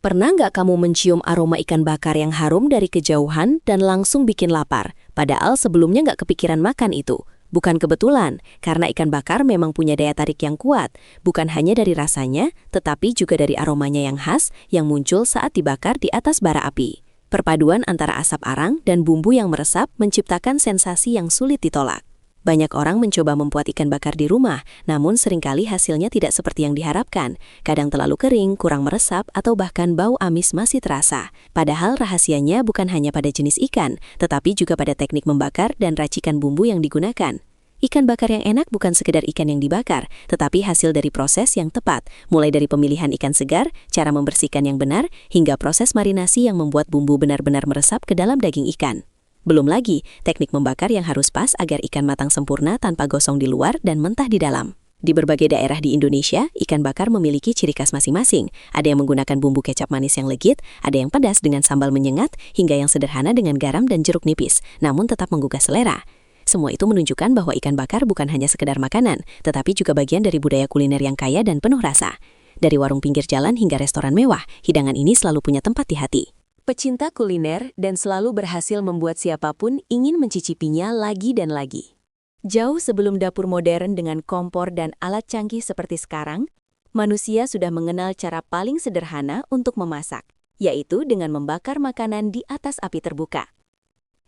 Pernah nggak kamu mencium aroma ikan bakar yang harum dari kejauhan dan langsung bikin lapar? Padahal sebelumnya nggak kepikiran makan itu. Bukan kebetulan, karena ikan bakar memang punya daya tarik yang kuat. Bukan hanya dari rasanya, tetapi juga dari aromanya yang khas yang muncul saat dibakar di atas bara api. Perpaduan antara asap arang dan bumbu yang meresap menciptakan sensasi yang sulit ditolak. Banyak orang mencoba membuat ikan bakar di rumah, namun seringkali hasilnya tidak seperti yang diharapkan. Kadang terlalu kering, kurang meresap, atau bahkan bau amis masih terasa. Padahal rahasianya bukan hanya pada jenis ikan, tetapi juga pada teknik membakar dan racikan bumbu yang digunakan. Ikan bakar yang enak bukan sekedar ikan yang dibakar, tetapi hasil dari proses yang tepat, mulai dari pemilihan ikan segar, cara membersihkan yang benar, hingga proses marinasi yang membuat bumbu benar-benar meresap ke dalam daging ikan. Belum lagi, teknik membakar yang harus pas agar ikan matang sempurna tanpa gosong di luar dan mentah di dalam. Di berbagai daerah di Indonesia, ikan bakar memiliki ciri khas masing-masing. Ada yang menggunakan bumbu kecap manis yang legit, ada yang pedas dengan sambal menyengat, hingga yang sederhana dengan garam dan jeruk nipis, namun tetap menggugah selera. Semua itu menunjukkan bahwa ikan bakar bukan hanya sekedar makanan, tetapi juga bagian dari budaya kuliner yang kaya dan penuh rasa. Dari warung pinggir jalan hingga restoran mewah, hidangan ini selalu punya tempat di hati. Pecinta kuliner dan selalu berhasil membuat siapapun ingin mencicipinya lagi dan lagi. Jauh sebelum dapur modern dengan kompor dan alat canggih seperti sekarang, manusia sudah mengenal cara paling sederhana untuk memasak, yaitu dengan membakar makanan di atas api terbuka.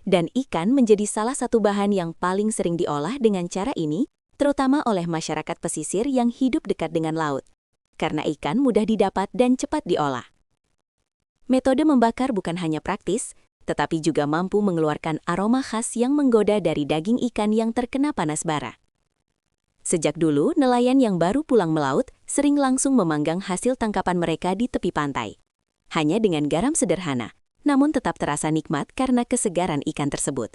Dan ikan menjadi salah satu bahan yang paling sering diolah dengan cara ini, terutama oleh masyarakat pesisir yang hidup dekat dengan laut. Karena ikan mudah didapat dan cepat diolah. Metode membakar bukan hanya praktis, tetapi juga mampu mengeluarkan aroma khas yang menggoda dari daging ikan yang terkena panas bara. Sejak dulu, nelayan yang baru pulang melaut sering langsung memanggang hasil tangkapan mereka di tepi pantai. Hanya dengan garam sederhana, namun tetap terasa nikmat karena kesegaran ikan tersebut.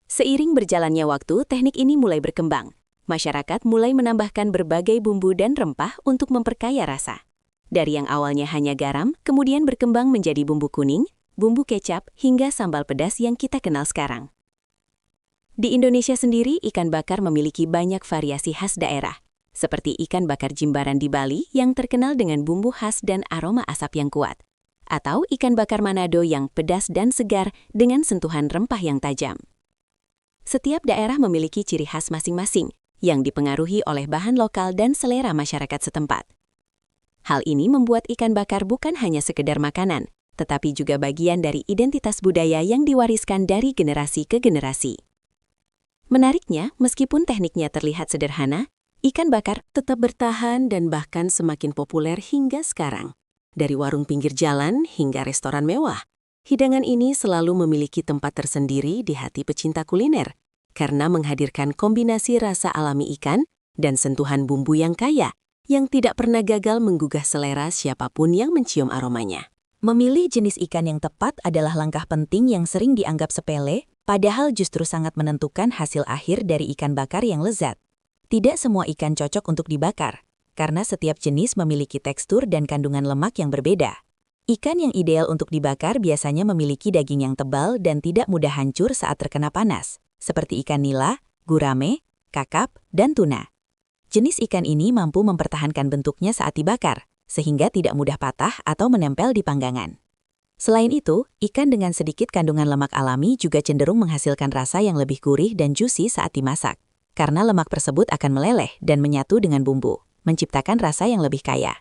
Seiring berjalannya waktu, teknik ini mulai berkembang. Masyarakat mulai menambahkan berbagai bumbu dan rempah untuk memperkaya rasa. Dari yang awalnya hanya garam, kemudian berkembang menjadi bumbu kuning, bumbu kecap, hingga sambal pedas yang kita kenal sekarang. Di Indonesia sendiri, ikan bakar memiliki banyak variasi khas daerah, seperti ikan bakar Jimbaran di Bali yang terkenal dengan bumbu khas dan aroma asap yang kuat, atau ikan bakar Manado yang pedas dan segar dengan sentuhan rempah yang tajam. Setiap daerah memiliki ciri khas masing-masing yang dipengaruhi oleh bahan lokal dan selera masyarakat setempat. Hal ini membuat ikan bakar bukan hanya sekedar makanan, tetapi juga bagian dari identitas budaya yang diwariskan dari generasi ke generasi. Menariknya, meskipun tekniknya terlihat sederhana, ikan bakar tetap bertahan dan bahkan semakin populer hingga sekarang. Dari warung pinggir jalan hingga restoran mewah, hidangan ini selalu memiliki tempat tersendiri di hati pecinta kuliner, karena menghadirkan kombinasi rasa alami ikan dan sentuhan bumbu yang kaya, yang tidak pernah gagal menggugah selera siapapun yang mencium aromanya. Memilih jenis ikan yang tepat adalah langkah penting yang sering dianggap sepele, padahal justru sangat menentukan hasil akhir dari ikan bakar yang lezat. Tidak semua ikan cocok untuk dibakar, karena setiap jenis memiliki tekstur dan kandungan lemak yang berbeda. Ikan yang ideal untuk dibakar biasanya memiliki daging yang tebal dan tidak mudah hancur saat terkena panas, seperti ikan nila, gurame, kakap, dan tuna. Jenis ikan ini mampu mempertahankan bentuknya saat dibakar, sehingga tidak mudah patah atau menempel di panggangan. Selain itu, ikan dengan sedikit kandungan lemak alami juga cenderung menghasilkan rasa yang lebih gurih dan juicy saat dimasak, karena lemak tersebut akan meleleh dan menyatu dengan bumbu, menciptakan rasa yang lebih kaya.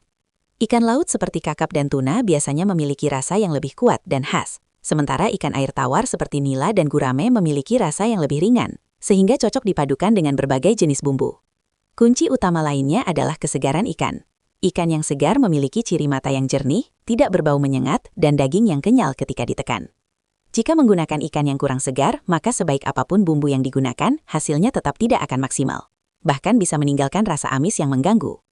Ikan laut seperti kakap dan tuna biasanya memiliki rasa yang lebih kuat dan khas, sementara ikan air tawar seperti nila dan gurame memiliki rasa yang lebih ringan, sehingga cocok dipadukan dengan berbagai jenis bumbu. Kunci utama lainnya adalah kesegaran ikan. Ikan yang segar memiliki ciri mata yang jernih, tidak berbau menyengat, dan daging yang kenyal ketika ditekan. Jika menggunakan ikan yang kurang segar, maka sebaik apapun bumbu yang digunakan, hasilnya tetap tidak akan maksimal. Bahkan bisa meninggalkan rasa amis yang mengganggu.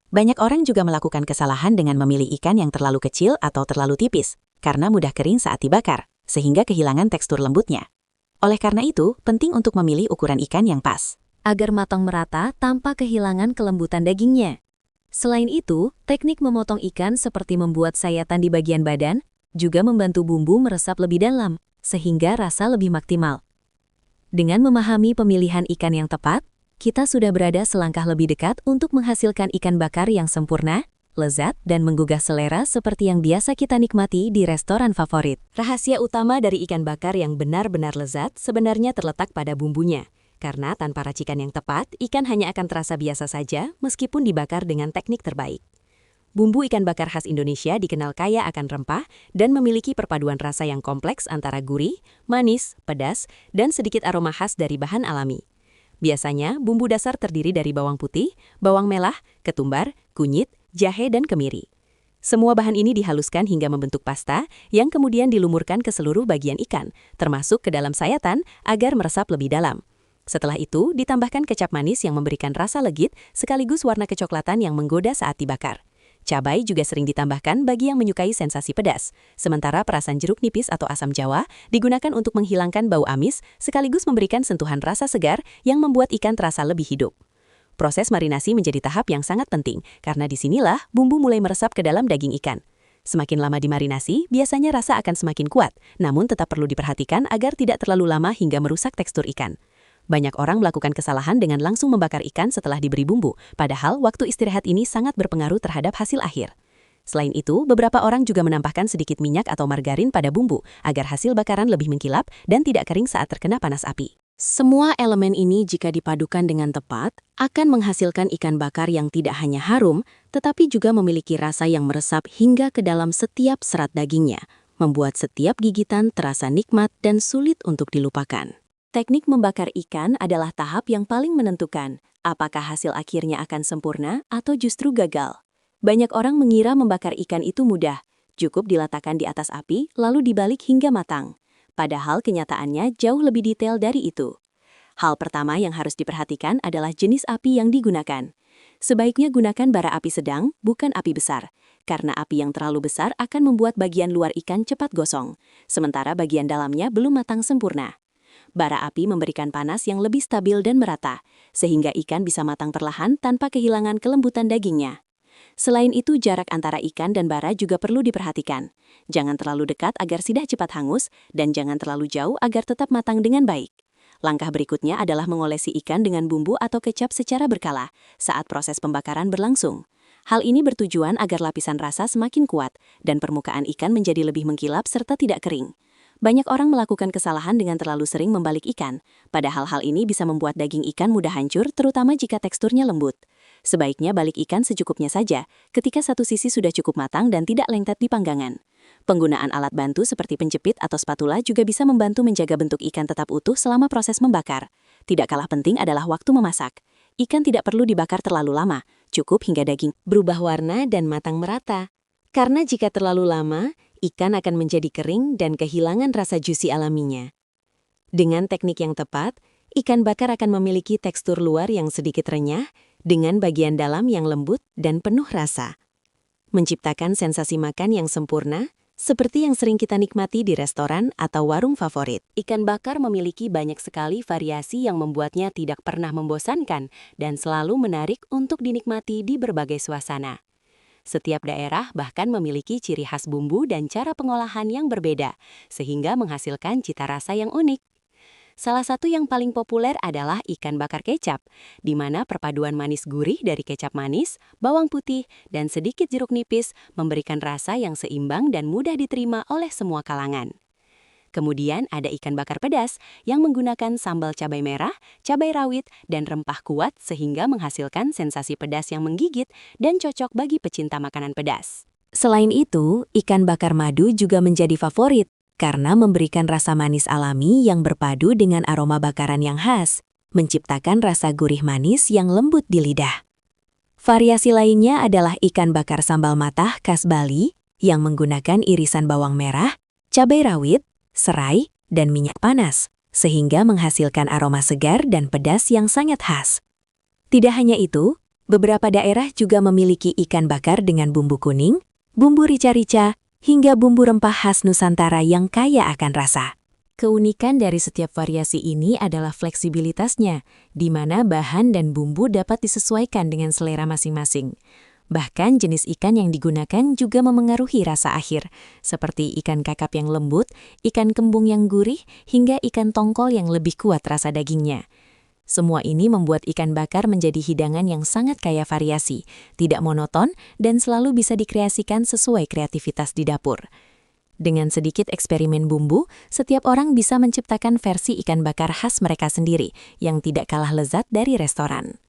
Banyak orang juga melakukan kesalahan dengan memilih ikan yang terlalu kecil atau terlalu tipis, karena mudah kering saat dibakar, sehingga kehilangan tekstur lembutnya. Oleh karena itu, penting untuk memilih ukuran ikan yang pas, agar matang merata tanpa kehilangan kelembutan dagingnya. Selain itu, teknik memotong ikan seperti membuat sayatan di bagian badan juga membantu bumbu meresap lebih dalam, sehingga rasa lebih maksimal. Dengan memahami pemilihan ikan yang tepat, kita sudah berada selangkah lebih dekat untuk menghasilkan ikan bakar yang sempurna, lezat, dan menggugah selera seperti yang biasa kita nikmati di restoran favorit. Rahasia utama dari ikan bakar yang benar-benar lezat sebenarnya terletak pada bumbunya. Karena tanpa racikan yang tepat, ikan hanya akan terasa biasa saja meskipun dibakar dengan teknik terbaik. Bumbu ikan bakar khas Indonesia dikenal kaya akan rempah dan memiliki perpaduan rasa yang kompleks antara gurih, manis, pedas, dan sedikit aroma khas dari bahan alami. Biasanya, bumbu dasar terdiri dari bawang putih, bawang merah, ketumbar, kunyit, jahe, dan kemiri. Semua bahan ini dihaluskan hingga membentuk pasta yang kemudian dilumurkan ke seluruh bagian ikan, termasuk ke dalam sayatan agar meresap lebih dalam. Setelah itu, ditambahkan kecap manis yang memberikan rasa legit sekaligus warna kecoklatan yang menggoda saat dibakar. Cabai juga sering ditambahkan bagi yang menyukai sensasi pedas, sementara perasan jeruk nipis atau asam jawa digunakan untuk menghilangkan bau amis sekaligus memberikan sentuhan rasa segar yang membuat ikan terasa lebih hidup. Proses marinasi menjadi tahap yang sangat penting, karena disinilah bumbu mulai meresap ke dalam daging ikan. Semakin lama dimarinasi, biasanya rasa akan semakin kuat, namun tetap perlu diperhatikan agar tidak terlalu lama hingga merusak tekstur ikan. Banyak orang melakukan kesalahan dengan langsung membakar ikan setelah diberi bumbu, padahal waktu istirahat ini sangat berpengaruh terhadap hasil akhir. Selain itu, beberapa orang juga menambahkan sedikit minyak atau margarin pada bumbu, agar hasil bakaran lebih mengkilap dan tidak kering saat terkena panas api. Semua elemen ini jika dipadukan dengan tepat, akan menghasilkan ikan bakar yang tidak hanya harum, tetapi juga memiliki rasa yang meresap hingga ke dalam setiap serat dagingnya, membuat setiap gigitan terasa nikmat dan sulit untuk dilupakan. Teknik membakar ikan adalah tahap yang paling menentukan apakah hasil akhirnya akan sempurna atau justru gagal. Banyak orang mengira membakar ikan itu mudah, cukup diletakkan di atas api lalu dibalik hingga matang. Padahal kenyataannya jauh lebih detail dari itu. Hal pertama yang harus diperhatikan adalah jenis api yang digunakan. Sebaiknya gunakan bara api sedang, bukan api besar, karena api yang terlalu besar akan membuat bagian luar ikan cepat gosong, sementara bagian dalamnya belum matang sempurna. Bara api memberikan panas yang lebih stabil dan merata, sehingga ikan bisa matang perlahan tanpa kehilangan kelembutan dagingnya. Selain itu, jarak antara ikan dan bara juga perlu diperhatikan. Jangan terlalu dekat agar sidah cepat hangus, dan jangan terlalu jauh agar tetap matang dengan baik. Langkah berikutnya adalah mengolesi ikan dengan bumbu atau kecap secara berkala saat proses pembakaran berlangsung. Hal ini bertujuan agar lapisan rasa semakin kuat, dan permukaan ikan menjadi lebih mengkilap serta tidak kering. Banyak orang melakukan kesalahan dengan terlalu sering membalik ikan, padahal hal ini bisa membuat daging ikan mudah hancur, terutama jika teksturnya lembut. Sebaiknya balik ikan secukupnya saja, ketika satu sisi sudah cukup matang dan tidak lengket di panggangan. Penggunaan alat bantu seperti penjepit atau spatula juga bisa membantu menjaga bentuk ikan tetap utuh selama proses membakar. Tidak kalah penting adalah waktu memasak. Ikan tidak perlu dibakar terlalu lama, cukup hingga daging berubah warna dan matang merata. Karena jika terlalu lama, ikan akan menjadi kering dan kehilangan rasa juicy alaminya. Dengan teknik yang tepat, ikan bakar akan memiliki tekstur luar yang sedikit renyah, dengan bagian dalam yang lembut dan penuh rasa. Menciptakan sensasi makan yang sempurna, seperti yang sering kita nikmati di restoran atau warung favorit. Ikan bakar memiliki banyak sekali variasi yang membuatnya tidak pernah membosankan dan selalu menarik untuk dinikmati di berbagai suasana. Setiap daerah bahkan memiliki ciri khas bumbu dan cara pengolahan yang berbeda, sehingga menghasilkan cita rasa yang unik. Salah satu yang paling populer adalah ikan bakar kecap, di mana perpaduan manis gurih dari kecap manis, bawang putih, dan sedikit jeruk nipis memberikan rasa yang seimbang dan mudah diterima oleh semua kalangan. Kemudian ada ikan bakar pedas yang menggunakan sambal cabai merah, cabai rawit, dan rempah kuat sehingga menghasilkan sensasi pedas yang menggigit dan cocok bagi pecinta makanan pedas. Selain itu, ikan bakar madu juga menjadi favorit karena memberikan rasa manis alami yang berpadu dengan aroma bakaran yang khas, menciptakan rasa gurih manis yang lembut di lidah. Variasi lainnya adalah ikan bakar sambal matah khas Bali yang menggunakan irisan bawang merah, cabai rawit, serai, dan minyak panas, sehingga menghasilkan aroma segar dan pedas yang sangat khas. Tidak hanya itu, beberapa daerah juga memiliki ikan bakar dengan bumbu kuning, bumbu rica-rica, hingga bumbu rempah khas Nusantara yang kaya akan rasa. Keunikan dari setiap variasi ini adalah fleksibilitasnya, di mana bahan dan bumbu dapat disesuaikan dengan selera masing-masing. Bahkan jenis ikan yang digunakan juga memengaruhi rasa akhir, seperti ikan kakap yang lembut, ikan kembung yang gurih, hingga ikan tongkol yang lebih kuat rasa dagingnya. Semua ini membuat ikan bakar menjadi hidangan yang sangat kaya variasi, tidak monoton, dan selalu bisa dikreasikan sesuai kreativitas di dapur. Dengan sedikit eksperimen bumbu, setiap orang bisa menciptakan versi ikan bakar khas mereka sendiri, yang tidak kalah lezat dari restoran.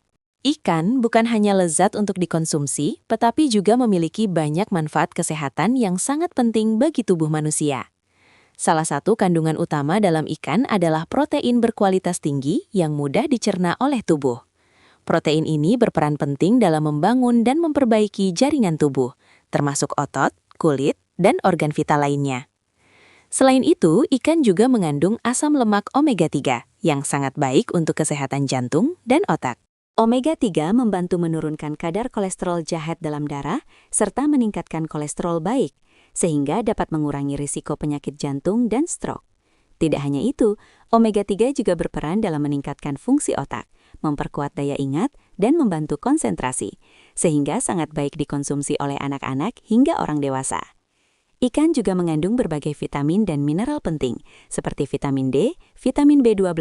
Ikan bukan hanya lezat untuk dikonsumsi, tetapi juga memiliki banyak manfaat kesehatan yang sangat penting bagi tubuh manusia. Salah satu kandungan utama dalam ikan adalah protein berkualitas tinggi yang mudah dicerna oleh tubuh. Protein ini berperan penting dalam membangun dan memperbaiki jaringan tubuh, termasuk otot, kulit, dan organ vital lainnya. Selain itu, ikan juga mengandung asam lemak omega-3 yang sangat baik untuk kesehatan jantung dan otak. Omega-3 membantu menurunkan kadar kolesterol jahat dalam darah serta meningkatkan kolesterol baik, sehingga dapat mengurangi risiko penyakit jantung dan stroke. Tidak hanya itu, omega-3 juga berperan dalam meningkatkan fungsi otak, memperkuat daya ingat, dan membantu konsentrasi, sehingga sangat baik dikonsumsi oleh anak-anak hingga orang dewasa. Ikan juga mengandung berbagai vitamin dan mineral penting, seperti vitamin D, vitamin B12,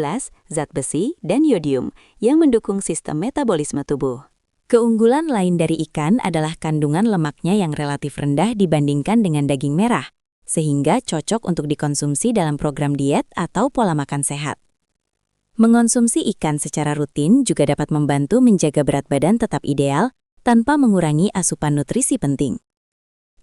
zat besi, dan yodium, yang mendukung sistem metabolisme tubuh. Keunggulan lain dari ikan adalah kandungan lemaknya yang relatif rendah dibandingkan dengan daging merah, sehingga cocok untuk dikonsumsi dalam program diet atau pola makan sehat. Mengonsumsi ikan secara rutin juga dapat membantu menjaga berat badan tetap ideal tanpa mengurangi asupan nutrisi penting.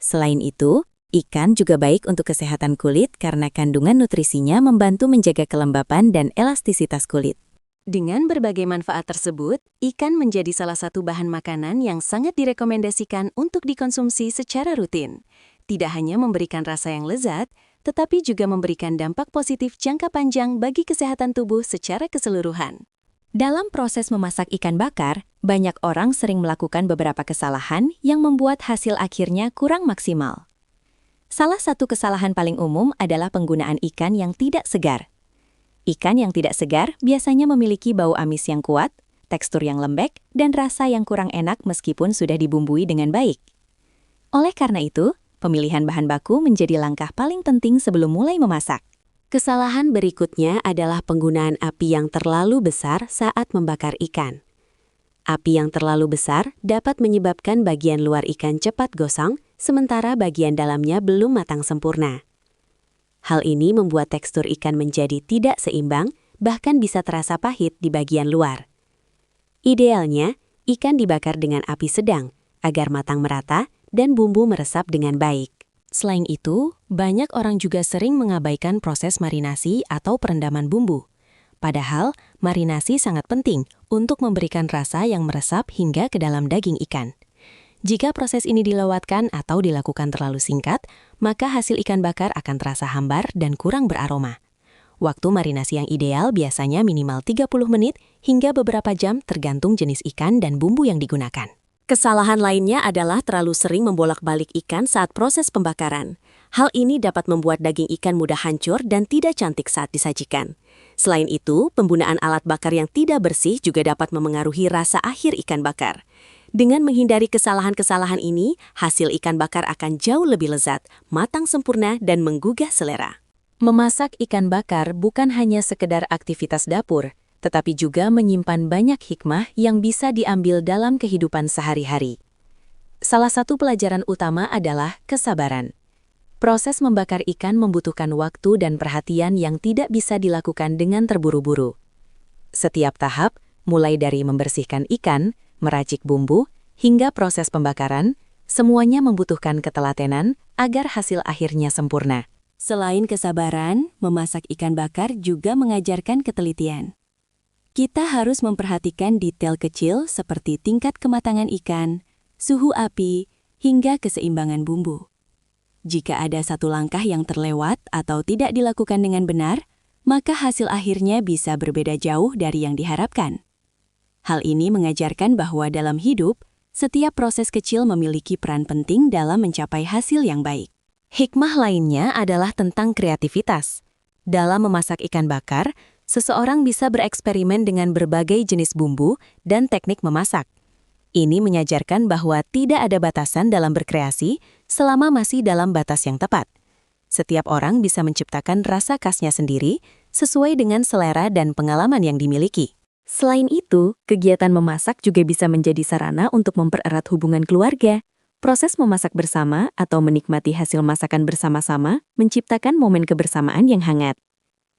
Selain itu, ikan juga baik untuk kesehatan kulit karena kandungan nutrisinya membantu menjaga kelembapan dan elastisitas kulit. Dengan berbagai manfaat tersebut, ikan menjadi salah satu bahan makanan yang sangat direkomendasikan untuk dikonsumsi secara rutin. Tidak hanya memberikan rasa yang lezat, tetapi juga memberikan dampak positif jangka panjang bagi kesehatan tubuh secara keseluruhan. Dalam proses memasak ikan bakar, banyak orang sering melakukan beberapa kesalahan yang membuat hasil akhirnya kurang maksimal. Salah satu kesalahan paling umum adalah penggunaan ikan yang tidak segar. Ikan yang tidak segar biasanya memiliki bau amis yang kuat, tekstur yang lembek, dan rasa yang kurang enak meskipun sudah dibumbui dengan baik. Oleh karena itu, pemilihan bahan baku menjadi langkah paling penting sebelum mulai memasak. Kesalahan berikutnya adalah penggunaan api yang terlalu besar saat membakar ikan. Api yang terlalu besar dapat menyebabkan bagian luar ikan cepat gosong, sementara bagian dalamnya belum matang sempurna. Hal ini membuat tekstur ikan menjadi tidak seimbang, bahkan bisa terasa pahit di bagian luar. Idealnya, ikan dibakar dengan api sedang, agar matang merata dan bumbu meresap dengan baik. Selain itu, banyak orang juga sering mengabaikan proses marinasi atau perendaman bumbu. Padahal, marinasi sangat penting untuk memberikan rasa yang meresap hingga ke dalam daging ikan. Jika proses ini dilewatkan atau dilakukan terlalu singkat, maka hasil ikan bakar akan terasa hambar dan kurang beraroma. Waktu marinasi yang ideal biasanya minimal 30 menit hingga beberapa jam tergantung jenis ikan dan bumbu yang digunakan. Kesalahan lainnya adalah terlalu sering membolak-balik ikan saat proses pembakaran. Hal ini dapat membuat daging ikan mudah hancur dan tidak cantik saat disajikan. Selain itu, penggunaan alat bakar yang tidak bersih juga dapat memengaruhi rasa akhir ikan bakar. Dengan menghindari kesalahan-kesalahan ini, hasil ikan bakar akan jauh lebih lezat, matang sempurna, dan menggugah selera. Memasak ikan bakar bukan hanya sekedar aktivitas dapur, tetapi juga menyimpan banyak hikmah yang bisa diambil dalam kehidupan sehari-hari. Salah satu pelajaran utama adalah kesabaran. Proses membakar ikan membutuhkan waktu dan perhatian yang tidak bisa dilakukan dengan terburu-buru. Setiap tahap, mulai dari membersihkan ikan, meracik bumbu, hingga proses pembakaran, semuanya membutuhkan ketelatenan agar hasil akhirnya sempurna. Selain kesabaran, memasak ikan bakar juga mengajarkan ketelitian. Kita harus memperhatikan detail kecil seperti tingkat kematangan ikan, suhu api, hingga keseimbangan bumbu. Jika ada satu langkah yang terlewat atau tidak dilakukan dengan benar, maka hasil akhirnya bisa berbeda jauh dari yang diharapkan. Hal ini mengajarkan bahwa dalam hidup, setiap proses kecil memiliki peran penting dalam mencapai hasil yang baik. Hikmah lainnya adalah tentang kreativitas. Dalam memasak ikan bakar, seseorang bisa bereksperimen dengan berbagai jenis bumbu dan teknik memasak. Ini mengajarkan bahwa tidak ada batasan dalam berkreasi selama masih dalam batas yang tepat. Setiap orang bisa menciptakan rasa khasnya sendiri sesuai dengan selera dan pengalaman yang dimiliki. Selain itu, kegiatan memasak juga bisa menjadi sarana untuk mempererat hubungan keluarga. Proses memasak bersama atau menikmati hasil masakan bersama-sama menciptakan momen kebersamaan yang hangat.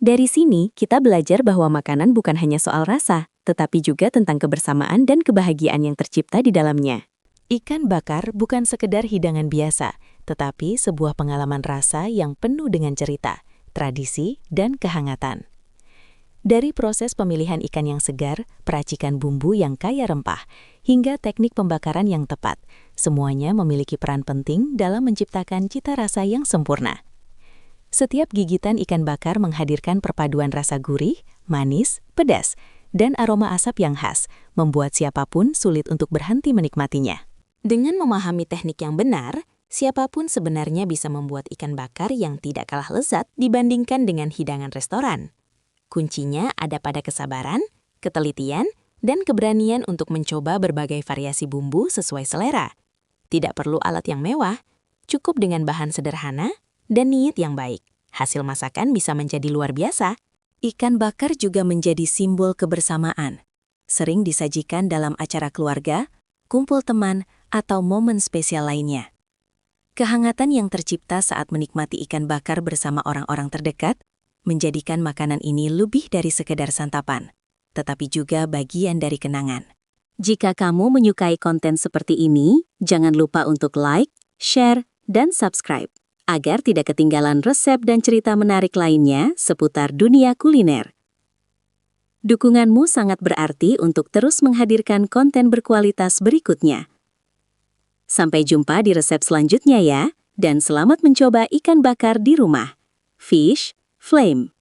Dari sini, kita belajar bahwa makanan bukan hanya soal rasa, tetapi juga tentang kebersamaan dan kebahagiaan yang tercipta di dalamnya. Ikan bakar bukan sekedar hidangan biasa, tetapi sebuah pengalaman rasa yang penuh dengan cerita, tradisi, dan kehangatan. Dari proses pemilihan ikan yang segar, peracikan bumbu yang kaya rempah, hingga teknik pembakaran yang tepat, semuanya memiliki peran penting dalam menciptakan cita rasa yang sempurna. Setiap gigitan ikan bakar menghadirkan perpaduan rasa gurih, manis, pedas, dan aroma asap yang khas, membuat siapapun sulit untuk berhenti menikmatinya. Dengan memahami teknik yang benar, siapapun sebenarnya bisa membuat ikan bakar yang tidak kalah lezat dibandingkan dengan hidangan restoran. Kuncinya ada pada kesabaran, ketelitian, dan keberanian untuk mencoba berbagai variasi bumbu sesuai selera. Tidak perlu alat yang mewah, cukup dengan bahan sederhana dan niat yang baik. Hasil masakan bisa menjadi luar biasa. Ikan bakar juga menjadi simbol kebersamaan. Sering disajikan dalam acara keluarga, kumpul teman, atau momen spesial lainnya. Kehangatan yang tercipta saat menikmati ikan bakar bersama orang-orang terdekat menjadikan makanan ini lebih dari sekedar santapan, tetapi juga bagian dari kenangan. Jika kamu menyukai konten seperti ini, jangan lupa untuk like, share, dan subscribe, agar tidak ketinggalan resep dan cerita menarik lainnya seputar dunia kuliner. Dukunganmu sangat berarti untuk terus menghadirkan konten berkualitas berikutnya. Sampai jumpa di resep selanjutnya ya, dan selamat mencoba ikan bakar di rumah. Fish Flame.